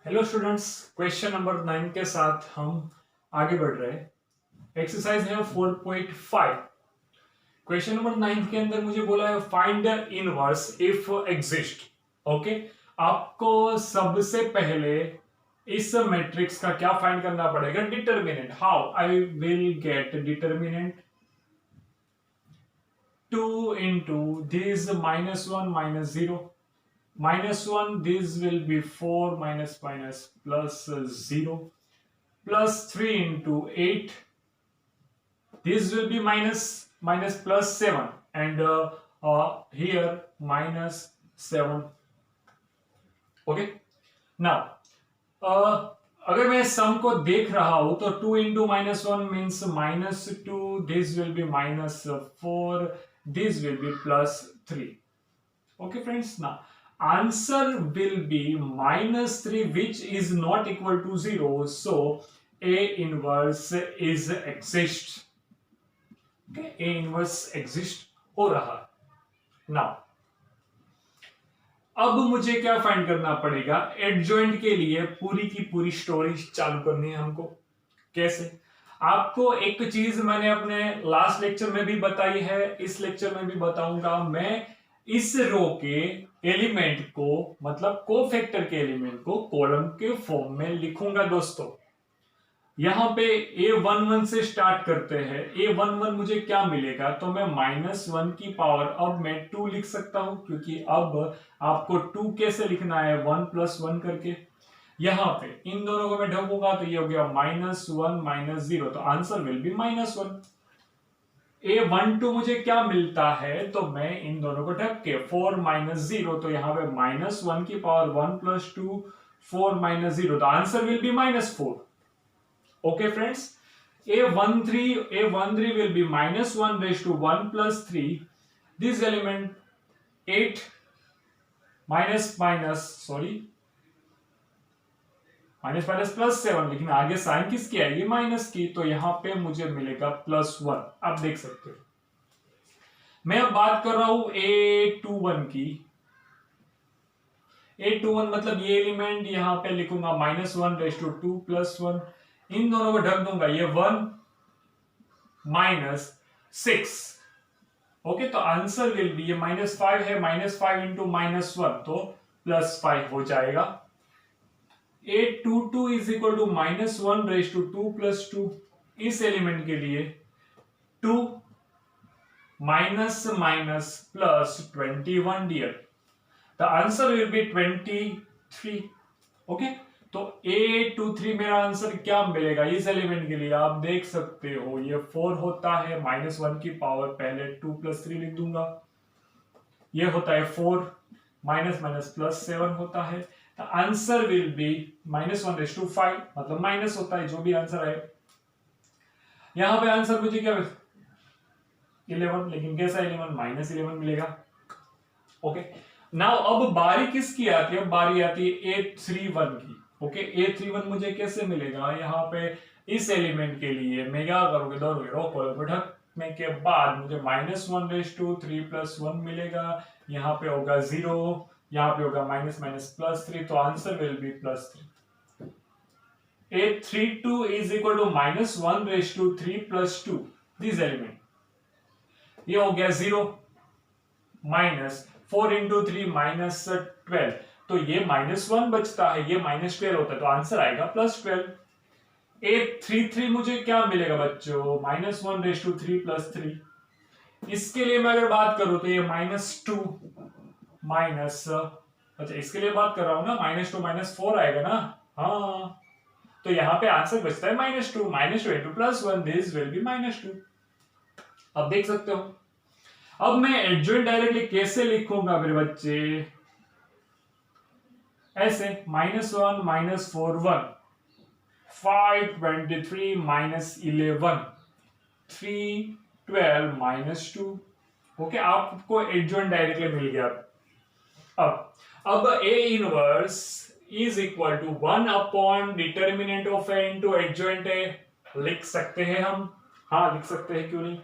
Hello students, question number 9 के साथ हम आगे बढ़ रहे हैं। एक्सरसाइज है 4.5। क्वेश्चन नंबर 9 के अंदर मुझे बोला है find the inverse if exist. Okay, आपको सबसे पहले इस मैट्रिक्स का क्या फाइंड करना पड़ेगा? Determinant. How I will get determinant? 2 into this -1 -0 -1, this will be 4 minus minus plus 0 plus 3 into 8, this will be minus minus plus 7 and here minus 7. Okay, now अगर मैं सम को देख रहा हूं तो 2 into -1 means -2, this will be -4, this will be +3. Okay friends, now answer will be -3, which is not equal to 0, so A inverse is exists. Okay, A inverse exist हो रहा। Now अब मुझे क्या फाइंड करना पड़ेगा? एडजॉइंट के लिए पूरी की पूरी स्टोरी चालू करनी है हमको। कैसे? आपको एक चीज मैंने अपने लास्ट लेक्चर में भी बताई है, इस लेक्चर में भी बताऊंगा। मैं इस रो के एलिमेंट को, मतलब कोफैक्टर के एलिमेंट को कॉलम के फॉर्म में लिखूंगा दोस्तों। यहां पे A11 से स्टार्ट करते हैं। A11 मुझे क्या मिलेगा? तो मैं -1 की पावर, अब मैं 2 लिख सकता हूं, क्योंकि अब आपको 2 कैसे लिखना है? 1 + 1 करके। यहां पे इन दोनों को मैं ढकूंगा तो ये हो गया -1 -0, तो आंसर विल बी -1। A12 मुझे क्या मिलता है? तो मैं इन दोनों को ढक के 4 -0, तो यहां पे -1 की पावर 1 + 2 4 -0, तो answer will B -4। Okay friends, A13 will be -1 raised to 1 + 3. This element 8 minus +7, लेकिन आगे साइन किसकी आएगी? माइनस की, तो यहां पे मुझे मिलेगा +1। आप देख सकते हो। मैं अब बात कर रहा हूं A21 की। A21 मतलब ये एलिमेंट यहां पे लिखूंगा -1 raised to 2 + 1, इन दोनों को ढक दूंगा, ये 1 -6। ओके, तो आंसर विल बी, ये -5 है, -5 इंटू -1 तो +5 हो जाएगा। A22 is equal to -1 raise to 2 + 2। इस एलिमेंट के लिए 2 minus minus +21 dear, the answer will be 23। Okay, तो A23 मेरा आंसर क्या मिलेगा इस एलिमेंट के लिए? आप देख सकते हो ये 4 होता है, -1 की पावर पहले 2 + 3 लिख दूंगा, ये होता है 4 माइनस माइनस +7 होता है। द आंसर विल बी -1/5, मतलब माइनस होता है जो भी आंसर है। यहां पे आंसर मुझे क्या 11, लेकिन कैसा 11? -11 मिलेगा। ओके, नाउ अब बारी किसकी आती है? बारी आती है A31 की। ओके, A31 मुझे कैसे मिलेगा? यहाँ पे इस एलिमेंट के लिए मैं क्या करोगे? दोनों रो कॉलम ढकने के बाद मुझे -1/3 + 1 मिलेगा। यहाँ पे होगा 0, यहाँ पे होगा माइनस माइनस +3, तो answer will be +3। A32 is equal to -1/3 + 2, this element, ये हो गया 0 -4 into 3 -12, तो ये -1 बचता है, ये -12 होता है, तो आंसर आएगा +12। A33 मुझे क्या मिलेगा बच्चों? -1/3 + 3। इसके लिए मैं अगर बात करूं तो ये -2 माइनस, अच्छा इसके लिए बात कर रहा हूं ना, -2 -4 आएगा ना। हाँ, तो यहां पे आंसर बचता है -2 into +1, दिस विल बी -2। अब देख सकते हो। अब मैं एडजॉइंट डायरेक्टली कैसे लिखूंगा मेरे बच्चे? ऐसे -1 -4 1, 523 -11, 312 -2। ओके, आपको एडजॉइंट डायरेक्टली मिल गया। अब A inverse is equal to 1 upon determinant of A into adjoint A, लिख सकते हैं हम। हाँ लिख सकते हैं, क्यों नहीं।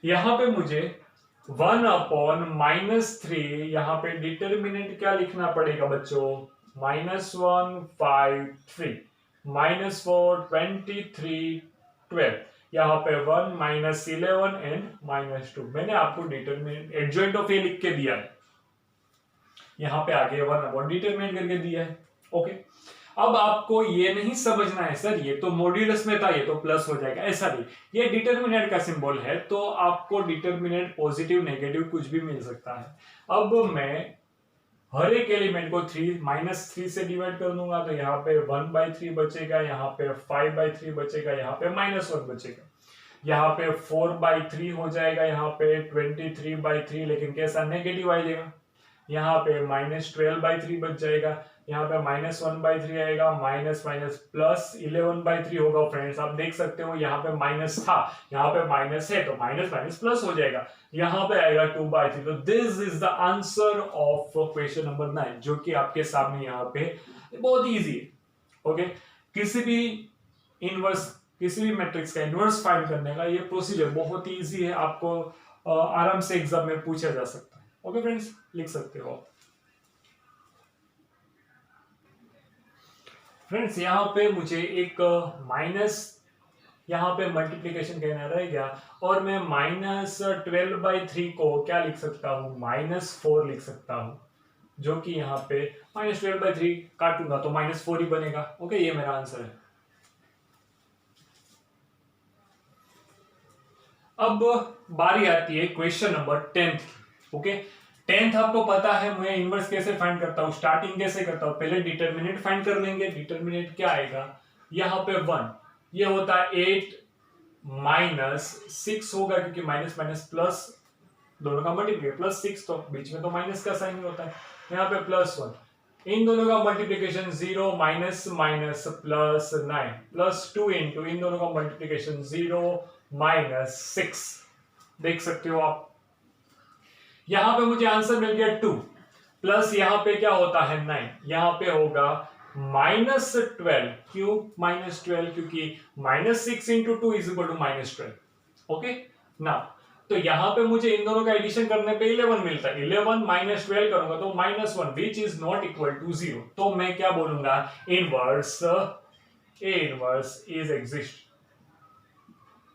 यहां पे मुझे 1 अपॉन -3, यहां पे डिटर्मिनेंट क्या लिखना पड़ेगा बच्चों? -1 5 3 -4 23 12, यहाँ पे 1 -11 एंड -2। मैंने आपको डिटरमिनेंट एडजॉइंट ऑफ ए लिख के दिया है, यहाँ पे आगे 1 अपॉन डिटरमिनेंट करके दिया है। ओके, अब आपको ये नहीं समझना है सर ये तो मॉड्यूलस में था, ये तो प्लस हो जाएगा, ऐसा नहीं, ये डिटरमिनेंट का सिंबल है तो आपको डिटरमिनेंट पॉजिटिव नेगेटिव कुछ भी मिल सकता है। अब मैं हर एक एलिमेंट को -3 से डिवाइड कर दूंगा, तो यहाँ पे 1/3 बचेगा, यहाँ पे 5/3 बचेगा, यहाँ पे -1 बचेगा, यहाँ पे 4/3 हो जाएगा, यहाँ पे 23/3, लेकिन कैसा नेगेटिव आ जाएगा, यहाँ पे -12/3 बच जाएगा, यहाँ पे -1/3 आएगा, माइनस माइनस प्लस 11/3 होगा। फ्रेंड्स आप देख सकते हो यहाँ पे माइनस था, यहाँ पे माइनस है, तो माइनस माइनस प्लस हो जाएगा, यहाँ पे आएगा 2/3। तो this is the answer of question number 9, जो कि आपके सामने यहाँ पे बहुत इजी है। ओके, किसी भी मैट्रिक्स का इनवर्स फाइंड करने का ये प्रोसीजर बहुत ही इजी है, आपको आराम से एग्जाम में पूछा जा सकता है। ओके फ्रेंड्स, लिख सकते हो फ्रेंड्स। यहाँ पे मुझे एक माइनस, यहाँ पे मल्टीप्लीकेशन कहना रह गया, और मैं -12/3 को क्या लिख सकता हूँ, -4 लिख सकता हूँ, जो कि यहाँ पे -12/3 काटूंगा तो -4 ही बनेगा। ओके, ये मेरा आंसर है। अब बारी आती है क्वेश्चन नंबर 10 की। ओके, 10th आपको पता है मैं इनवर्स कैसे फाइंड करता हूँ, स्टार्टिंग कैसे करता हूँ, पहले डिटरमिनेंट फाइंड कर लेंगे। डिटरमिनेंट क्या आएगा, यहाँ पे 1, ये होता है 8 -6 होगा, क्योंकि माइनस माइनस प्लस दोनों का मल्टीप्लीकेशन, +6 तो बीच में तो माइनस का साइन होता है, यहाँ पे +1, इन दोनों का मल्टीप्लीकेशन 0 माइनस माइनस +9 +2 इंटू इन दोनों का मल्टीप्लीकेशन 0 -6। देख सकते हो आप, यहां पे मुझे आंसर मिल गया 2, प्लस यहां पे क्या होता है 9, यहां पे होगा -12। क्यों -12, क्योंकि -6 into 2 is equal to -12। Okay ना, तो यहां पे मुझे इन दोनों का एडिशन करने पे 11 मिलता है, 11 -12 करूंगा तो -1, which is not equal to 0। तो मैं क्या बोलूंगा, inverse A inverse is exist.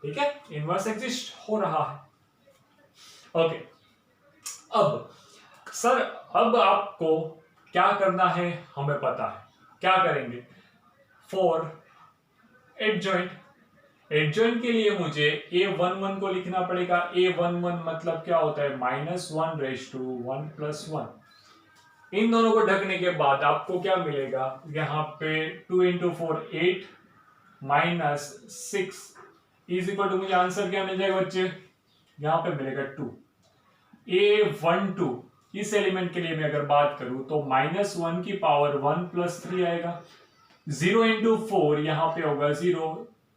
ठीक है, इनवर्स एग्जिस्ट हो रहा है। ओके, अब सर अब आपको क्या करना है हमें पता है, क्या करेंगे, फॉर एडजॉइंट के लिए मुझे a11 को लिखना पड़ेगा। a11 मतलब क्या होता है, -1/1 + 1। इन दोनों को ढकने के बाद आपको क्या मिलेगा, यहाँ पे 2 × 4 8 -6 इज इक्वल टू, मुझे आंसर क्या मिल जाएगा बच्चे, यहाँ पे मिलेगा 2। a12 इस एलिमेंट के लिए मैं अगर बात करूं तो -1 की पावर 1 + 3 आएगा, 0 × 4 यहाँ पे होगा 0,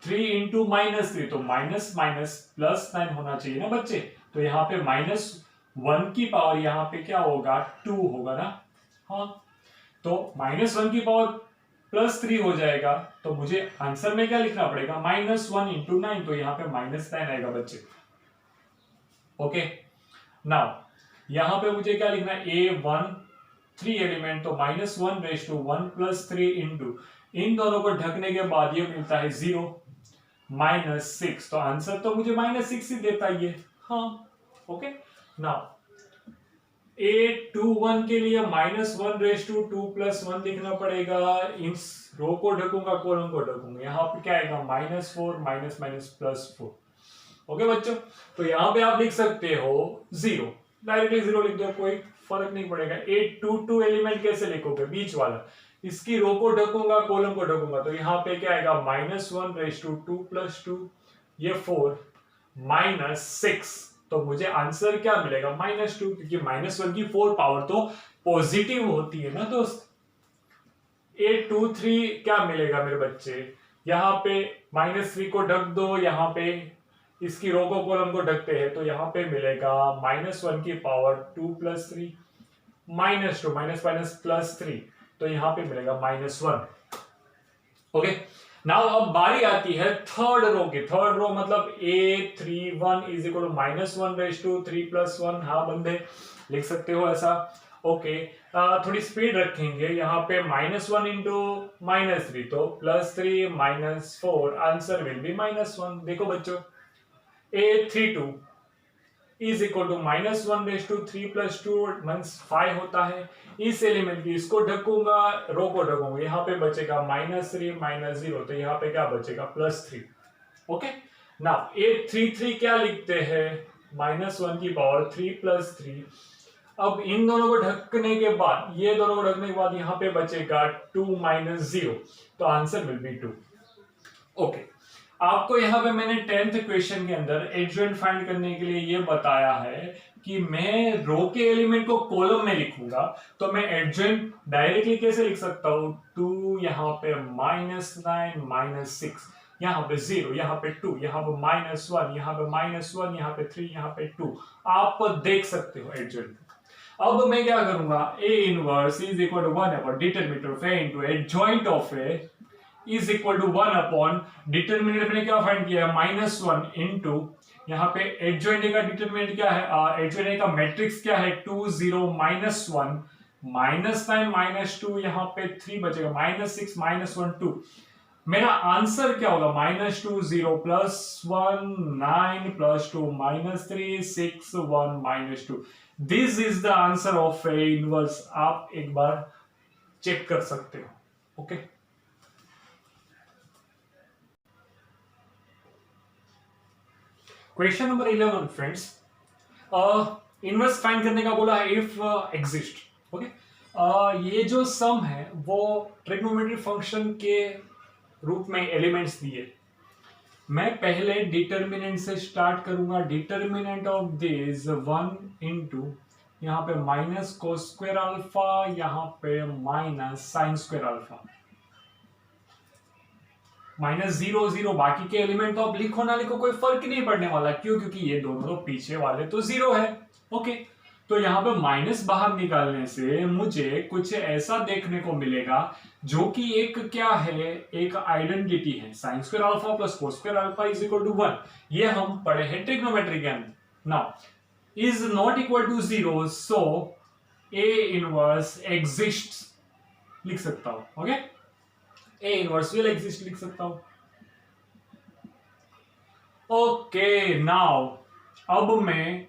3 × -3 तो माइनस माइनस +9 होना चाहिए ना बच्चे, तो यहाँ पे -1 की पावर यहाँ पे क्या होगा 2 होगा ना, हाँ, तो -1 की पावर +3 हो जाएगा, तो मुझे आंसर में क्या लिखना पड़ेगा, -1 × 9, तो यहाँ पे -9 आएगा बच्चे। ओके, नाउ यहां पे मुझे क्या लिखना है, a13 एलिमेंट, तो -1/1 + 3 इंटू इन दोनों को ढकने के बाद ये मिलता है 0 -6, तो आंसर तो मुझे -6 ही देता है ये, हाँ। ओके, नाउ a21 के लिए -1/2 + 1 लिखना पड़ेगा, इन रो को ढकूंगा कॉलम को ढकूंगा, यहाँ पे क्या आएगा -4 +4। ओके बच्चों, तो यहां पे आप लिख सकते हो 0, डायरेक्टली 0 लिख दो, कोई फर्क नहीं पड़ेगा। 822 एलिमेंट कैसे लिखोगे, बीच वाला, इसकी रो को ढकूंगा कॉलम को ढकूंगा, तो यहाँ पे क्या आएगा -1/2 + 2, ये 4 -6, तो मुझे आंसर क्या मिलेगा -2, क्योंकि -1 की 4 पावर तो पॉजिटिव होती है ना दोस्त। 823 क्या मिलेगा मेरे बच्चे, यहाँ पे -3 को ढक दो, यहाँ पे इसकी रो को कॉलम को ढकते हैं, तो यहाँ पे मिलेगा -1 की पावर 2 + 3 -2 +3, तो यहाँ पे मिलेगा -1। ओके, नाउ अब बारी आती है थर्ड रो की। थर्ड रो मतलब a31 = -1/2 3 + 1, हाँ बंदे लिख सकते हो ऐसा। ओके, थोड़ी स्पीड रखेंगे यहाँ पे -1 इंटू -3 तो +3 -4 आंसर विल बी -1। देखो बच्चों, 832 इज इक्वल टू -1/3 + 2 मींस 5 होता है। इस एलिमेंट की इसको ढकूंगा, रो को ढकूंगा, यहाँ पे बचेगा -3 -0 तो यहाँ पे क्या बचेगा +3। ओके, नाउ 833 क्या लिखते हैं, -1 की पावर 3 + 3। अब इन दोनों को ढकने के बाद, ये दोनों को ढकने के बाद यहाँ पे बचेगा 2 - 0 तो आंसर विल बी 2। ओके, आपको यहाँ पे मैंने 10th क्वेश्चन के अंदर एडजॉइंट फाइंड करने के लिए ये बताया है कि मैं रो के एलिमेंट को कॉलम में लिखूंगा, तो मैं एडजॉइंट डायरेक्टली कैसे लिख सकता हूं, 2 यहाँ पे -9 -6, यहाँ पे 0, यहाँ पे 2, यहाँ पे -1, यहाँ पे -1, यहाँ पे 3, यहाँ पे 2, आप देख सकते हो एडजॉइंट। अब मैं क्या करूंगा, A inverse is equal to 1 upon determinant of A into adjoint of A is equal to 1 upon determinant मैंने क्या फाइंड किया है, -1 इनटू यहाँ पे एडजॉइंट का डिटरमिनेंट क्या है, एडजॉइंट का मैट्रिक्स क्या है, 2 0 -1 -9 -2, यहाँ पे 3 बचेगा, -6 -1 2। मेरा आंसर क्या होगा, -2 0 +1 9 +2 -3 6 1 -2। This is the answer of A inverse. आप एक बार चेक कर सकते हो। Okay, question number 11 friends, inverse find करने का बोला है इफ एग्जिस्ट। ओके, ये जो सम है वो ट्रिग्नोमेट्री फंक्शन के रूप में एलिमेंट्स दिए। मैं पहले डिटरमिनेंट से स्टार्ट करूंगा। डिटरमिनेंट ऑफ दिस 1 इंटू यहाँ पे माइनस कोस स्क्वायर अल्फा, यहाँ पे माइनस साइन स्क्वायर अल्फा, -0 0। बाकी के एलिमेंट तो आप लिखो ना लिखो कोई फर्क नहीं पड़ने वाला, क्यों, क्योंकि ये दोनों तो पीछे वाले तो 0 है। ओके, तो यहाँ पे माइनस बाहर निकालने से मुझे कुछ ऐसा देखने को मिलेगा जो कि एक क्या है, एक आइडेंटिटी है, sine square alpha plus cos square alpha is equal to 1। ये हम पढ़े हैं ट्रिग्नोमेट्री के अंदर। Now is not equal to 0, so A inverse exists लिख सकता हूं। Okay, A inverse will exist लिख सकता हूं। ओके, नाउ अब मैं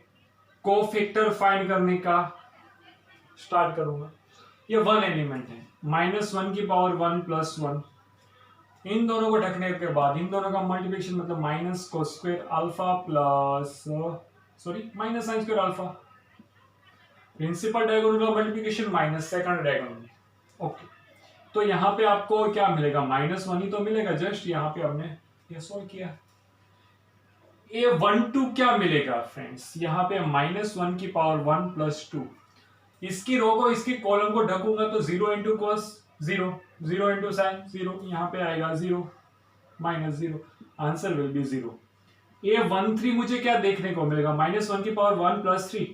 कोफैक्टर फाइंड करने का स्टार्ट करूंगा। ये 1 एलिमेंट है, -1 की पावर 1 + 1। इन दोनों को ढकने के बाद इन दोनों का मल्टीप्लिकेशन मतलब minus cos square alpha plus minus sine square alpha. Principal diagonal का multiplication minus second diagonal. Okay, तो यहाँ पे आपको क्या मिलेगा, -1 ही तो मिलेगा, जस्ट यहाँ पे हमने ये सॉल्व किया। ये 1 2 क्या मिलेगा फ्रेंड्स, यहाँ पे -1 की पावर 1 + 2। इसकी रो को इसकी कॉलम को ढकूंगा तो 0 इंटू कोस 0, 0 इंटू साइन 0, यहाँ पे आएगा 0 -0, आंसर विल बी 0। ये 1 3 मुझे क्या देखने को मिलेगा, -1 की पावर 1 + 3।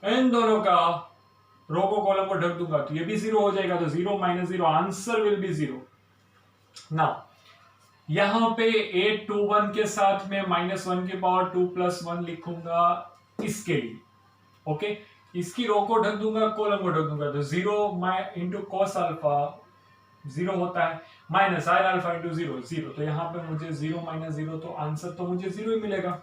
इन दोनों का रो को कॉलम को ढक दूंगा तो ये भी 0 हो जाएगा, तो 0 -0, आंसर विल बी 0। नाउ यहां पे 821 के साथ में -1 की पावर 2 + 1 लिखूंगा इसके लिए। ओके, इसकी रो को ढक दूंगा, कॉलम को ढक दूंगा, तो 0 इंटू कॉस अल्फा 0 होता है, माइनस साइन अल्फा इंटू 0 0, तो यहाँ पे मुझे 0 -0, तो आंसर तो मुझे 0 ही मिलेगा।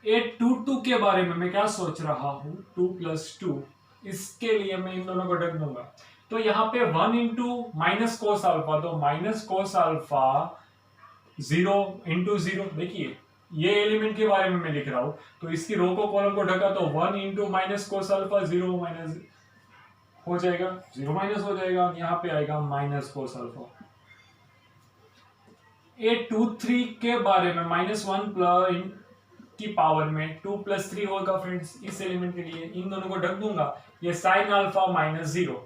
822 के बारे में मैं क्या सोच रहा हूं, 2 + 2, इसके लिए मैं इन दोनों को ढक दूंगा, तो यहाँ पे 1 इंटू माइनस कोस अल्फा, तो माइनस कोस अल्फा 0 इंटू 0। देखिए ये एलिमेंट के बारे में मैं लिख रहा हूं, तो इसकी रो को कॉलम को ढका तो 1 into minus cos alpha 0 minus हो जाएगा, 0 माइनस हो जाएगा, यहाँ पे आएगा माइनस कोस अल्फा। 823 के बारे में -1 की पावर में 2 + 3 होगा फ्रेंड्स। इस एलिमेंट के लिए इन दोनों को ढक दूंगा, ये साइन अल्फा -0,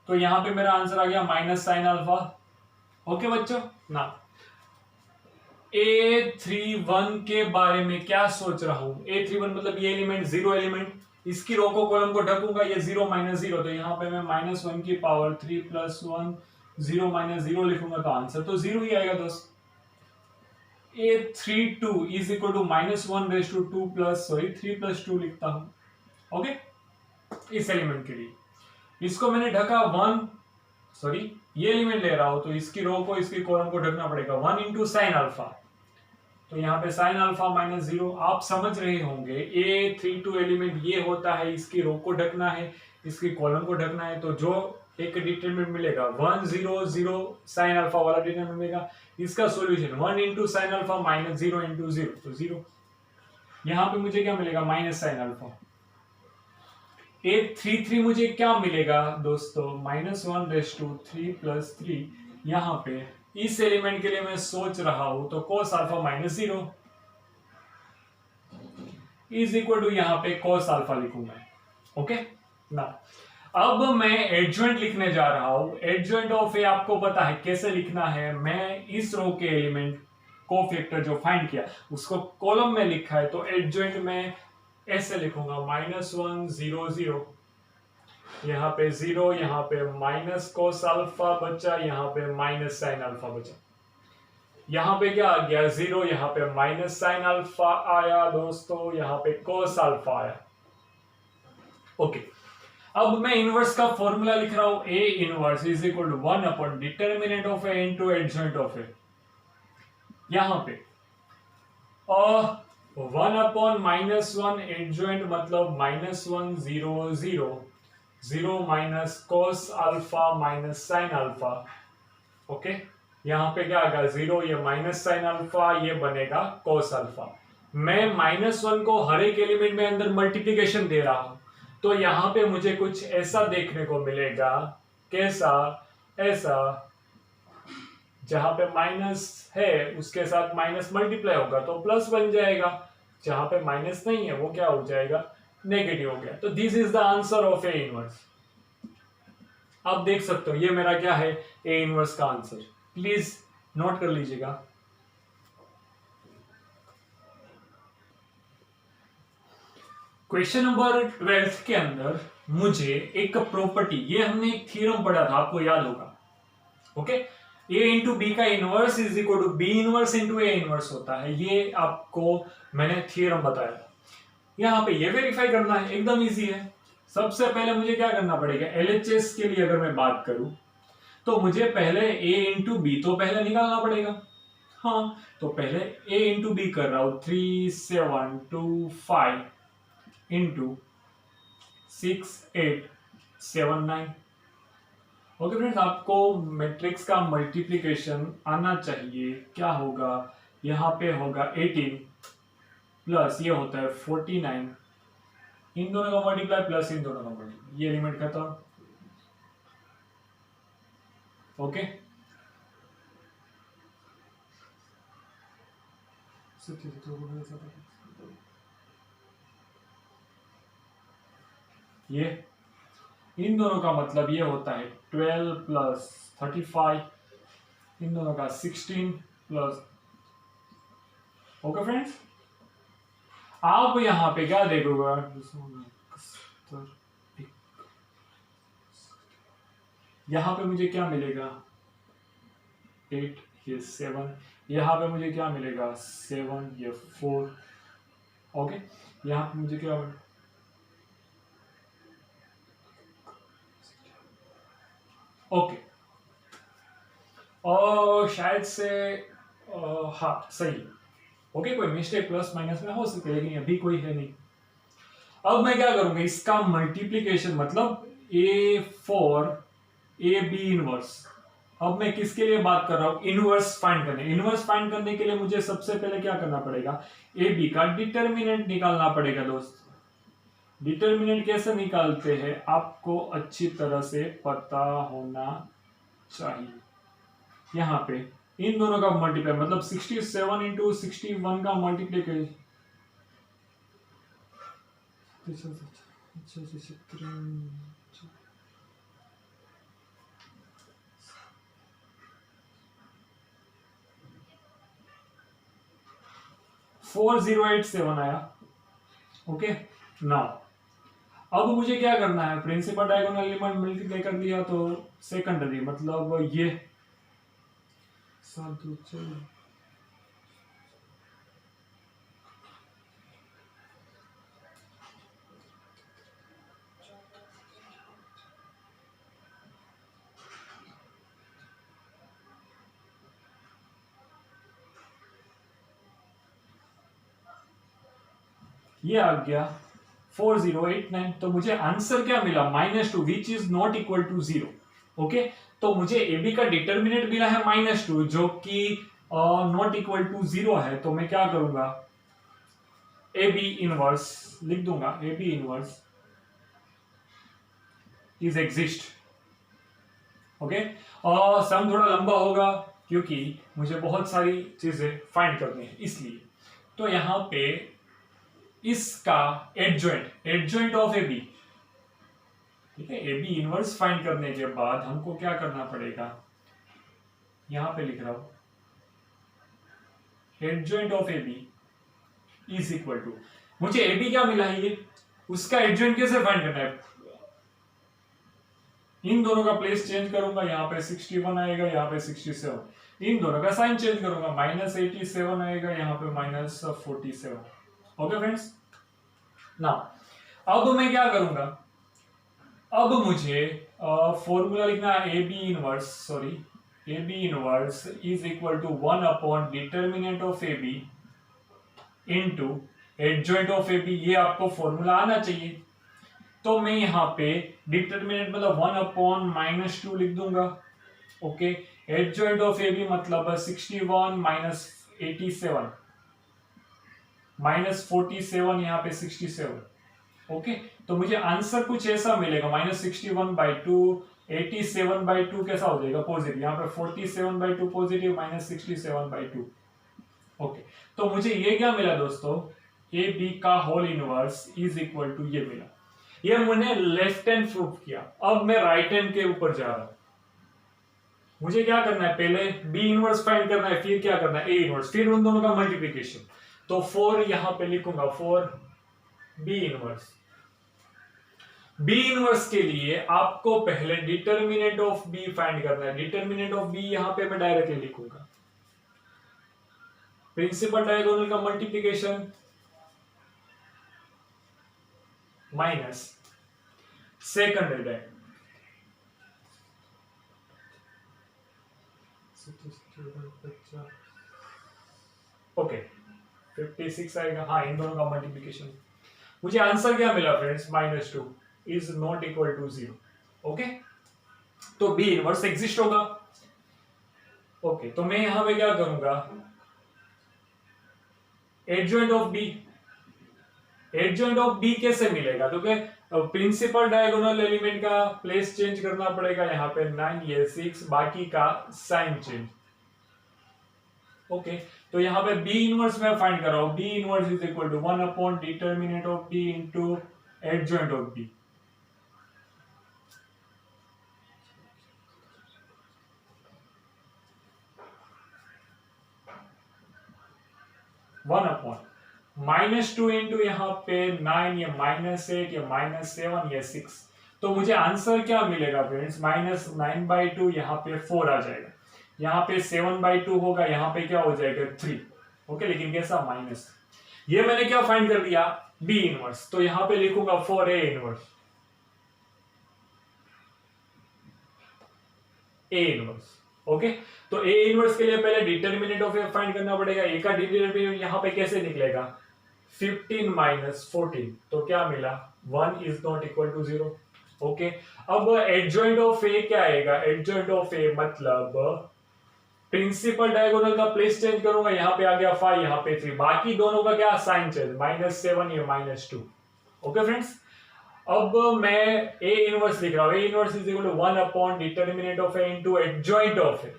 तो यहां पे मेरा आंसर आ गया माइनस साइन अल्फा। ओके बच्चों, ना A31 के बारे में क्या सोच रहा हूं, A31 मतलब ये एलिमेंट 0 एलिमेंट, इसकी रो को कॉलम को ढकूंगा, ये 0 -0, तो यहाँ पे मैं -1 की पावर 3 + 1 0 -0 लिखूंगा, तो आंसर तो 0 ही आएगा दोस्त। A32 is equal to -1/2 plus 3+2 लिखता हूं। ओके, इस एलिमेंट के लिए इसको मैंने ढका ये एलिमेंट ले रहा हूं तो इसकी रो को इसकी कॉलम को ढकना पड़ेगा 1 इंटू साइन अल्फा। तो यहाँ पे साइन अल्फा -0 आप समझ रहे होंगे। A32 एलिमेंट ये होता है, इसकी रो को ढकना है, इसकी कॉलम को ढकना है। तो जो एक डिटरमिनेंट मिलेगा 1 0 0 साइन अल्फा वाला डिटरमिनेंट मिलेगा। इसका solution 1 into sine alpha -0 into 0 तो 0। यहाँ पे मुझे क्या मिलेगा माइनस साइन अल्फा। A33 मुझे क्या मिलेगा दोस्तों -1/3 + 3। यहाँ पे इस एलिमेंट के लिए मैं सोच रहा हूं तो cos alpha -0 is equal to यहाँ पे cos अल्फा लिखूंगा। ओके ना, अब मैं एडजॉइंट लिखने जा रहा हूं। एडजॉइंट ऑफ ए आपको पता है कैसे लिखना है। मैं इस रो के एलिमेंट कोफैक्टर जो फाइंड किया उसको कॉलम में लिखा है, तो एडजॉइंट में ऐसे लिखूंगा -1 0 0, यहाँ पे 0, यहाँ पे माइनस cos अल्फा बचा, यहाँ पे माइनस साइन अल्फा बचा। यहाँ पे क्या आ गया 0, यहाँ पे माइनस साइन अल्फा आया दोस्तों, यहाँ पे cos अल्फा आया। ओके, अब मैं इनवर्स का फॉर्मूला लिख रहा हूं। A inverse is equal to 1 upon determinant of A into adjoint of A। यहाँ पे 1 अपॉन -1 एडजॉइंट मतलब -1 0 0 0 minus cos alpha minus sine alpha. Okay, यहाँ पे क्या आएगा 0, ये माइनस साइन अल्फा, ये बनेगा cos अल्फा। मैं -1 को हर एक एलिमेंट में अंदर मल्टीप्लिकेशन दे रहा हूं, तो यहाँ पे मुझे कुछ ऐसा देखने को मिलेगा। कैसा? ऐसा, जहां पे माइनस है उसके साथ माइनस मल्टीप्लाई होगा तो प्लस बन जाएगा, जहां पे माइनस नहीं है वो क्या हो जाएगा नेगेटिव हो गया। तो this is the answer of A inverse. आप देख सकते हो ये मेरा क्या है ए इनवर्स का आंसर। प्लीज नोट कर लीजिएगा। क्वेश्चन नंबर 12 के अंदर मुझे एक प्रॉपर्टी, ये हमने एक थ्योरम पढ़ा था आपको याद होगा। ओके, A इंटू बी का inverse is equal to B inverse into A inverse होता है। ये आपको मैंने थ्योरम बताया। यहाँ पे ये वेरीफाई करना है, एकदम इजी है। सबसे पहले मुझे क्या करना पड़ेगा, LHS के लिए अगर मैं बात करूं तो मुझे पहले A इंटू बी तो पहले निकालना पड़ेगा। हाँ, तो पहले A इंटू बी कर रहा हूं 3 7 2 5 इंटू 6 8 7 9। ओके फ्रेंड्स, आपको मैट्रिक्स का मल्टीप्लिकेशन आना चाहिए। क्या होगा, यहाँ पे होगा 18 प्लस ये होता है 49, इन दोनों का मल्टीप्लाई प्लस इन दोनों का मल्टीप्लाई, ये एलिमेंट खत्म। ओके, ये इन दोनों का मतलब ये होता है 12 प्लस 35, इन दोनों का 16 प्लस। ओके फ्रेंड्स, आप यहां पे क्या देखोगे, यहां पे मुझे क्या मिलेगा 8, ये 7, यहां पे मुझे क्या मिलेगा 7, ये 4। ओके, यहां पे मुझे क्या मिलेगा, ओके, और शायद से हाँ सही। ओके, कोई मिस्टेक प्लस माइनस में हो सकती है लेकिन अभी कोई है नहीं। अब मैं क्या करूंगा, इसका मल्टीप्लिकेशन मतलब A4 AB इनवर्स। अब मैं किसके लिए बात कर रहा हूं, इनवर्स फाइंड करने। इनवर्स फाइंड करने के लिए मुझे सबसे पहले क्या करना पड़ेगा, AB का डिटर्मिनेंट निकालना पड़ेगा दोस्त। डिटर्मिनेंट कैसे निकालते हैं आपको अच्छी तरह से पता होना चाहिए। यहाँ पे इन दोनों का मल्टीप्लाई मतलब 67 इंटू 61 का मल्टीप्लीकेशन 4087 आया। ओके, नाउ अब मुझे क्या करना है, प्रिंसिपल डायगोनल एलिमेंट मल्टीप्लाई कर दिया तो सेकेंडरी मतलब ये 7 2 4 ये आ गया 4089। तो मुझे आंसर क्या मिला -2 which is not equal to 0। Okay, तो मुझे ए बी का डिटर्मिनेंट मिला है -2 जो कि नॉट इक्वल टू 0 है। तो मैं क्या करूंगा, ए बी इनवर्स लिख दूंगा, A B inverse is exist. Okay, और सम थोड़ा लंबा होगा क्योंकि मुझे बहुत सारी चीजें फाइंड करनी है इसलिए। तो यहां पे इसका एडजॉइंट ऑफ ए बी, ठीक है, ए बी इनवर्स फाइंड करने के बाद हमको क्या करना पड़ेगा, यहां पे लिख रहा हूं adjoint of A B is equal to, मुझे ए बी क्या मिला है ये, उसका एडजॉइंट कैसे फाइंड करना है, इन दोनों का प्लेस चेंज करूंगा, यहाँ पे 61 आएगा, यहाँ पे 67, इन दोनों का साइन चेंज करूंगा, -87 आएगा, यहाँ पे -47। ओके फ्रेंड्स, ना अब मैं क्या करूंगा, अब मुझे फॉर्मूला लिखना है, A B inverse is equal to 1 determinant of A B into adjoint of A B, ये आपको फॉर्मूला आना चाहिए। तो मैं यहाँ पे डिटर्मिनेंट मतलब 1/-2 लिख दूंगा। Okay, adjoint of A B मतलब 61 -87 -47, यहाँ पे 67। ओके, तो मुझे आंसर कुछ ऐसा मिलेगा, -61/2, 87/2 कैसा हो जाएगा पॉजिटिव, यहाँ पे 47/2 पॉजिटिव, -67/2। ओके, तो मुझे ये क्या मिला दोस्तों, ए बी का whole inverse is equal to ये मिला। ये मैंने लेफ्ट हैंड प्रूफ किया। अब मैं राइट हैंड के ऊपर जा रहा हूं। मुझे क्या करना है, पहले बी इनवर्स फाइंड करना है, फिर क्या करना है ए इनवर्स, फिर उन दोनों का मल्टीप्लिकेशन। तो 4 यहां पे लिखूंगा, 4 बी इनवर्स। बी इनवर्स के लिए आपको पहले डिटर्मिनेंट ऑफ बी फाइंड करना है। डिटर्मिनेंट ऑफ बी यहां पे मैं डायरेक्टली लिखूंगा, प्रिंसिपल डायगोनल का multiplication minus secondary diagonal. Okay, 56 आएगा, हाँ इन दोनों का मल्टीप्लिकेशन। मुझे आंसर क्या मिला friends, -2 is not equal to 0। Okay, तो बी इनवर्स एग्जिस्ट होगा। ओके, तो मैं यहां पे क्या करूंगा, adjoint of B. Adjoint of B कैसे मिलेगा, क्योंकि प्रिंसिपल डायगोनल एलिमेंट का प्लेस चेंज करना पड़ेगा, यहाँ पे 9 ये 6, बाकी का साइन चेंज। ओके, तो यहाँ पे बी इनवर्स में फाइंड कर रहा हूं, B inverse is equal to 1 determinant of B into adjoint of B. -2 into यहाँ पे 9, ये -8, ये -7, ये 6। तो मुझे आंसर क्या मिलेगा फ्रेंड्स, -9/2, यहाँ पे 4 आ जाएगा, यहाँ पे 7/2 होगा, यहाँ पे क्या हो जाएगा 3। ओके, लेकिन कैसा माइनस, ये मैंने क्या फाइंड कर लिया, बी इनवर्स। तो यहाँ पे लिखूंगा 4 A inverse, A inverse. Okay, तो ए इनवर्स के लिए पहले डिटर्मिनेंट ऑफ ए फाइंड करना पड़ेगा। ए का डिटर्मिनेंट यहाँ पे कैसे निकलेगा, 15 - 14, तो क्या मिला, 1 is not equal to 0। Okay, अब एडजॉइंट ऑफ ए क्या आएगा, एडजॉइंट ऑफ ए मतलब प्रिंसिपल डायगोनल का प्लेस चेंज करूंगा, यहाँ पे आ गया 5, यहाँ पे 3, बाकी दोनों का क्या साइन चेंज, -7 ये -2। ओके फ्रेंड्स, अब मैं ए इनवर्स लिख रहा हूं, A inverse is equal to 1 determinant of A into adjoint of A.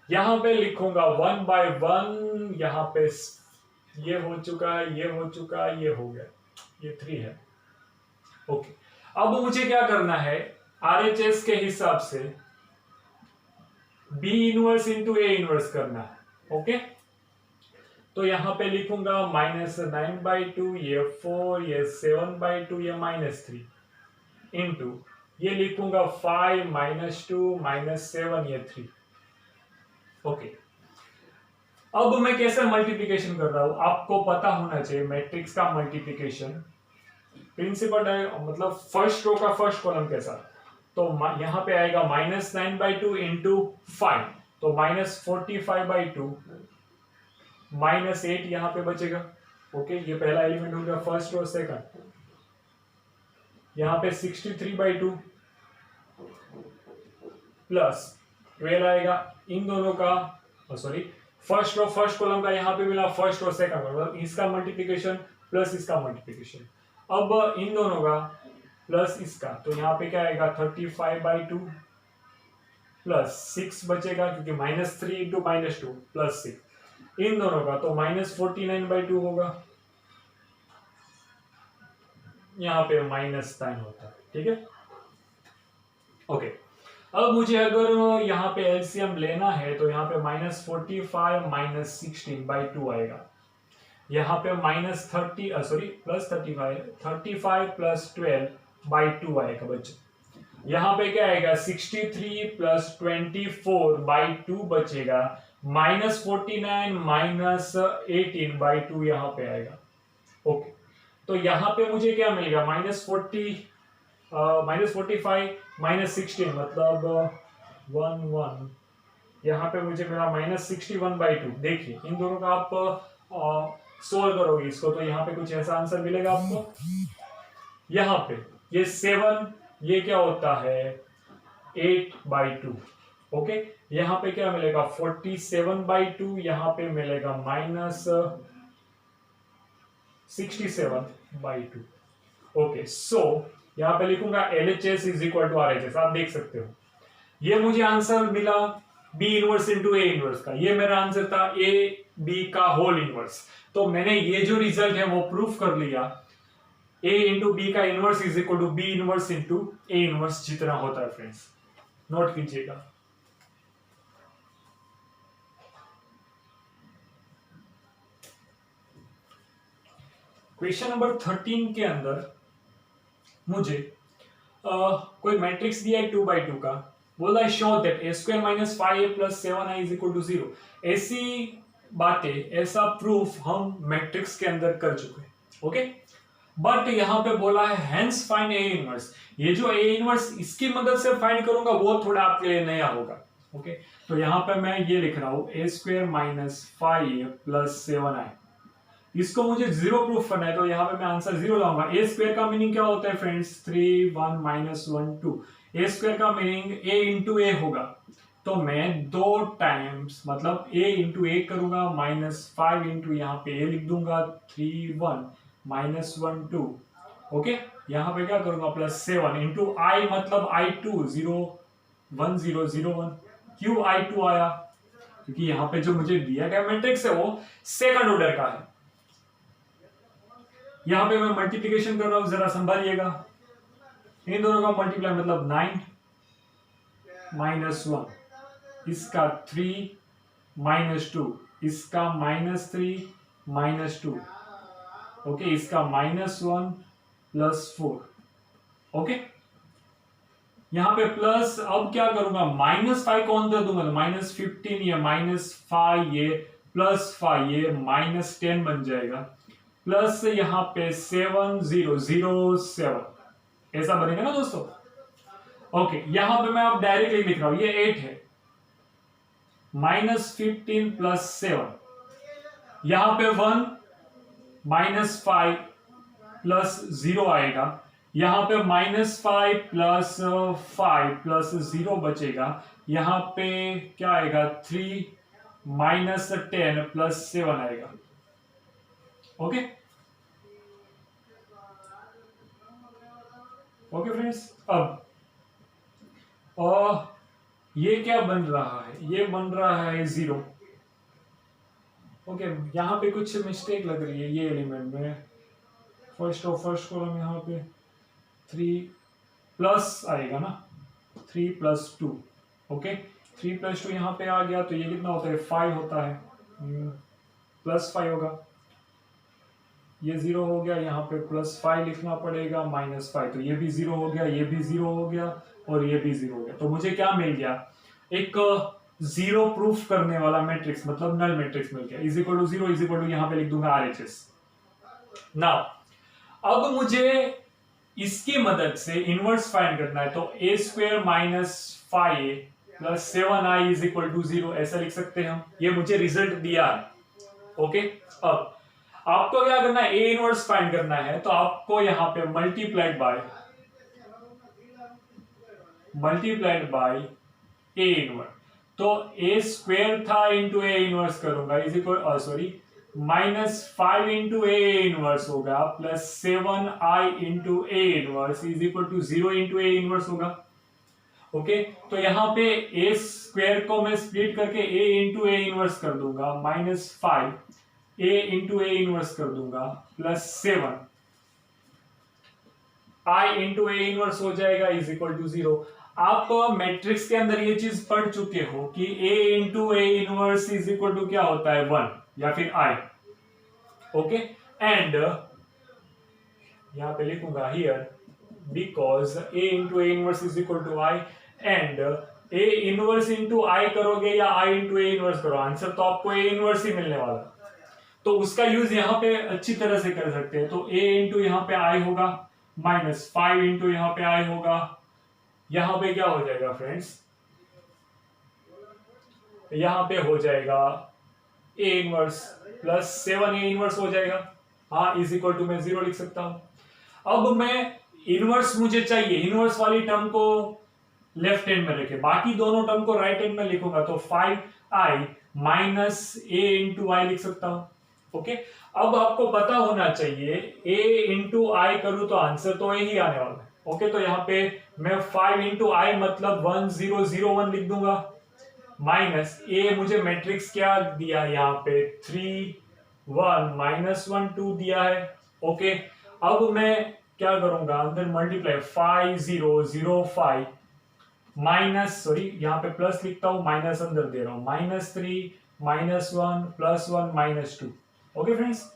यहां पे लिखूंगा 1/1, यहां पे ये हो चुका है, ये हो चुका है, ये हो गया, ये 3 है। ओके, अब मुझे क्या करना है, आरएचएस के हिसाब से B inverse into A inverse करना है। ओके, तो यहां पे लिखूंगा -9/2, ये 4, ये 7/2, ये -3 इंटू ये लिखूंगा 5 -2 -7, ये 3। ओके, अब मैं कैसे मल्टीप्लिकेशन कर रहा हूं, आपको पता होना चाहिए मैट्रिक्स का मल्टीप्लिकेशन। प्रिंसिपल मतलब फर्स्ट रो का फर्स्ट कॉलम कैसा, तो यहां पे आएगा -9/2 इंटू 5, तो -45/2 -8 यहां पे बचेगा। ओके, ये पहला एलिमेंट हो गया फर्स्ट और सेकंड। यहाँ पे 63/2 प्लस 12 आएगा इन दोनों का, sorry first row first column का यहाँ पे मिला फर्स्ट और सेकंड, मतलब इसका मल्टीप्लिकेशन प्लस इसका मल्टीप्लिकेशन। अब इन दोनों का प्लस इसका, तो यहाँ पे क्या आएगा 35/2 प्लस 6 बचेगा क्योंकि -3 इंटू -2 प्लस 6, इन दोनों का तो -49/2 होगा, यहाँ पे -9 होता है। ठीक है, ओके। अब मुझे अगर यहाँ पे एलसीएम लेना है तो यहाँ पे -45 -16/2 आएगा, यहाँ पे -35 प्लस 12/2 आएगा बच्चे। यहाँ पे क्या आएगा 63 प्लस 24/2 बचेगा, -49 -18/2 यहाँ पे आएगा। ओके, तो यहाँ पे मुझे क्या मिलेगा -45 -16 मतलब 11, यहाँ पे मुझे मिला -61/2। देखिए इन दोनों का आप सोल्व करोगे इसको तो यहाँ पे कुछ ऐसा आंसर मिलेगा आपको। यहाँ पे ये 7, ये क्या होता है 8/2। ओके, यहाँ पे क्या मिलेगा 47/2, यहाँ पे मिलेगा -67/2। ओके, सो यहाँ पे लिखूंगा LHS is equal to RHS। आप देख सकते हो ये मुझे आंसर मिला B inverse into A inverse का, ये मेरा आंसर था A B का होल इनवर्स। तो मैंने ये जो रिजल्ट है वो प्रूफ कर लिया, A इंटू B का inverse is equal to B inverse into A inverse जितना होता है। फ्रेंड्स नोट कीजिएगा। क्वेश्चन नंबर 13 के अंदर मुझे कोई मैट्रिक्स दिया है 2/2 का, बोला show that a² - 5a + 7i = 0। ऐसी बातें, ऐसा प्रूफ हम मैट्रिक्स के अंदर कर चुके हैं। ओके, बट यहां पे बोला है हेंस फाइंड a इनवर्स। ये जो a इनवर्स इसकी मदद से फाइंड करूंगा वो थोड़ा आपके लिए नया होगा। ओके, तो यहां पे मैं ये लिख रहा हूं a² - 5a + 7i, इसको मुझे 0 प्रूफ करना है तो यहाँ पे मैं आंसर 0 लाऊंगा। ए स्क्वायर का मीनिंग क्या होता है फ्रेंड्स 3 1 -1 2। ए स्क्वायर का मीनिंग a इंटू ए होगा, तो मैं 2 टाइम्स मतलब a इंटू ए करूंगा, -5 इंटू यहाँ पे a लिख दूंगा, 3 1 -1 2। ओके, यहाँ पे क्या करूंगा +7 इंटू आई मतलब I2 0 1 0 0 1। क्यों I2 आया? क्योंकि यहाँ पे जो मुझे दिया गया मैट्रिक्स है वो सेकंड ऑर्डर का है। यहां पे मैं मल्टीप्लिकेशन कर रहा हूं, जरा संभालिएगा। इन दोनों का मल्टीप्लाई मतलब 9 -1, इसका 3 -2, इसका -3 -2। ओके, इसका -1 + 4। ओके, यहां पे प्लस, अब क्या करूंगा -5 कौन दे दूंगा तो -15, ये -5, ये +5, ये -10 बन जाएगा, प्लस यहाँ पे 7 0 0 7, ऐसा बनेगा ना दोस्तों। ओके, यहां पे मैं अब डायरेक्टली लिख रहा हूं, ये 8 है, -15 + 7, यहां पे 1 -5 + 0 आएगा, यहां पे -5 + 5 + 0 बचेगा, यहां पे क्या आएगा 3 -10 + 7 आएगा। ओके, ओके फ्रेंड्स, अब ये क्या बन रहा है, ये बन रहा है 0। ओके, यहां पे कुछ मिस्टेक लग रही है, ये एलिमेंट में फर्स्ट कॉलम यहाँ पे 3 प्लस आएगा ना, 3 + 2। ओके, 3 + 2 यहाँ पे आ गया तो ये कितना होता है 5 होता है, +5 होगा, ये 0 हो गया, यहाँ पे +5 लिखना पड़ेगा, -5, तो ये भी 0 हो गया, ये भी 0 हो गया और ये भी 0 हो गया। तो मुझे क्या मिल गया, एक 0 प्रूफ करने वाला मैट्रिक्स, मतलब नल मैट्रिक्स मिल गया। = 0 = यहाँ पे लिख दूंगा RHS। नाउ अब मुझे इसकी मदद से इनवर्स फाइंड करना है, तो a² - 5a + 7i = 0 ऐसा लिख सकते हैं हम, ये मुझे रिजल्ट दिया है। ओके, अब आपको क्या करना है, ए इनवर्स फाइंड करना है, तो आपको यहाँ पे मल्टीप्लाइड बाय ए इनवर्स, तो ए स्क्वेयर था इंटू ए इनवर्स करूंगा is equal sorry -5 into A inverse होगा plus 7i into A inverse is equal to 0 into A inverse होगा। ओके, तो यहाँ पे ए स्क्वेयर को मैं स्प्लिट करके ए इंटू ए इनवर्स कर दूंगा, -5 ए इंटू ए इनवर्स कर दूंगा plus 7 I into A inverse हो जाएगा इज इक्वल टू 0। आप मैट्रिक्स के अंदर ये चीज पढ़ चुके हो कि a into A inverse is equal to क्या होता है 1 या फिर i। ओके, एंड यहां पे लिखूंगा here because a into A inverse is equal to i and a inverse into i करोगे या i इंटू ए इनवर्स करो, आंसर तो आपको a इनवर्स ही मिलने वाला, तो उसका यूज यहाँ पे अच्छी तरह से कर सकते हैं। तो a इंटू यहाँ पे i होगा -5 इंटू यहाँ पे i होगा, यहां पे क्या हो जाएगा फ्रेंड्स, यहां पे हो जाएगा A inverse plus 7 A inverse हो जाएगा, हाँ इज इक्वल टू मैं 0 लिख सकता हूं। अब मैं इनवर्स मुझे चाहिए, इनवर्स वाली टर्म को लेफ्ट हैंड में रखे, बाकी दोनों टर्म को राइट हैंड में लिखूंगा, तो 5i माइनस ए इंटू आई लिख सकता हूं। ओके, अब आपको पता होना चाहिए a इंटू आई करूं तो आंसर तो यही आने वाला है। ओके, तो यहाँ पे मैं 5 इंटू आई मतलब 1001 लिख दूंगा, माइनस ए मुझे मैट्रिक्स क्या दिया यहाँ पे 3 1 -1 2 दिया है। ओके, अब मैं क्या करूंगा, अंदर मल्टीप्लाई 5005 माइनस सॉरी यहाँ पे प्लस लिखता हूं, माइनस अंदर दे रहा हूं, -3 -1 +1 -2। ओके फ्रेंड्स,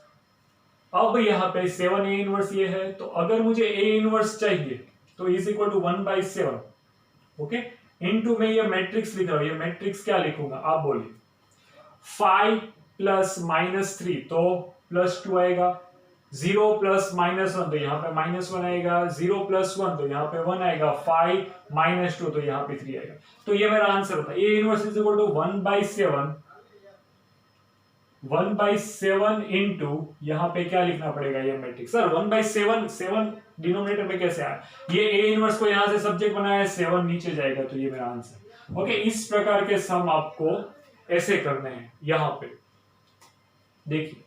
अब यहाँ पे 7 ए इनवर्स ये है, तो अगर मुझे ए इनवर्स चाहिए तो is equal to 1/7। Okay, into में ये मैट्रिक्स लिख रहा हूं, ये मैट्रिक्स क्या लिखूंगा आप बोलिए, 5 प्लस -3 तो +2 आएगा, 0 प्लस -1 तो यहाँ पे -1 आएगा, 0 प्लस 1 तो यहाँ पे 1 आएगा, 5 -2 तो यहाँ पे 3 आएगा। तो ये मेरा आंसर होता है, A inverse is equal to 1/7 into यहाँ पे क्या लिखना पड़ेगा, ये मैट्रिक्स सर 1/7 7 डिनोमिनेटर में कैसे आया, ये ए इनवर्स को यहां से सब्जेक्ट बनाया है, 7 नीचे जाएगा, तो ये मेरा आंसर। ओके, इस प्रकार के सम आपको ऐसे करने हैं। यहां पे देखिए